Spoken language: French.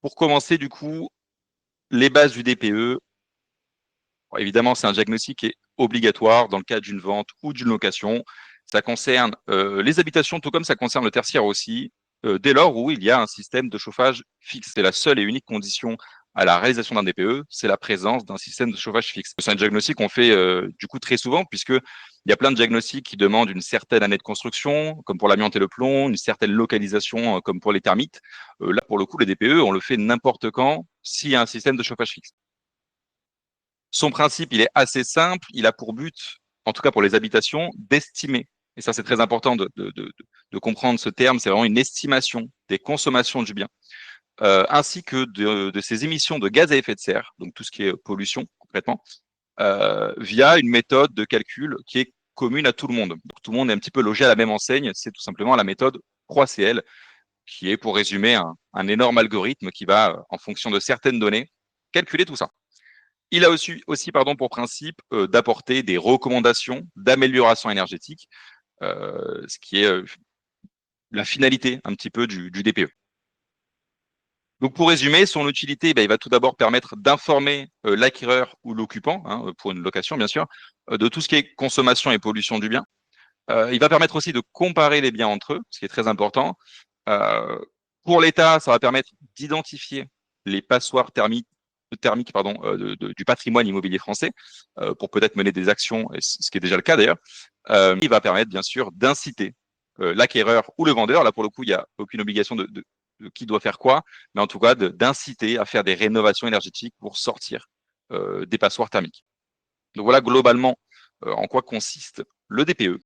Pour commencer, du coup, les bases du DPE, bon, évidemment, c'est un diagnostic qui est obligatoire dans le cas d'une vente ou d'une location. Ça concerne les habitations, tout comme ça concerne le tertiaire aussi, dès lors où il y a un système de chauffage fixe. C'est la seule et unique condition à la réalisation d'un DPE, c'est la présence d'un système de chauffage fixe. C'est un diagnostic qu'on fait du coup très souvent, puisque il y a plein de diagnostics qui demandent une certaine année de construction, comme pour l'amiante et le plomb, une certaine localisation, comme pour les termites. Là, pour le coup, les DPE, on le fait n'importe quand s'il y a un système de chauffage fixe. Son principe, il est assez simple. Il a pour but, en tout cas pour les habitations, d'estimer. Et ça, c'est très important de comprendre ce terme. C'est vraiment une estimation des consommations du bien, ainsi que de ses émissions de gaz à effet de serre, donc tout ce qui est pollution, concrètement, via une méthode de calcul qui est commune à tout le monde. Donc, tout le monde est un petit peu logé à la même enseigne. C'est tout simplement la méthode 3CL, qui est, pour résumer, un énorme algorithme qui va, en fonction de certaines données, calculer tout ça. Il a aussi pour principe d'apporter des recommandations d'amélioration énergétique, ce qui est la finalité un petit peu du DPE. Donc pour résumer, son utilité, il va tout d'abord permettre d'informer l'acquéreur ou l'occupant, hein, pour une location bien sûr, de tout ce qui est consommation et pollution du bien. Il va permettre aussi de comparer les biens entre eux, ce qui est très important. Euh, pour l'État, ça va permettre d'identifier les passoires thermiques du patrimoine immobilier français, pour peut-être mener des actions, et ce qui est déjà le cas d'ailleurs. Il va permettre bien sûr d'inciter l'acquéreur ou le vendeur, là pour le coup il n'y a aucune obligation de qui doit faire quoi, mais en tout cas d'inciter à faire des rénovations énergétiques pour sortir des passoires thermiques. Donc voilà globalement en quoi consiste le DPE.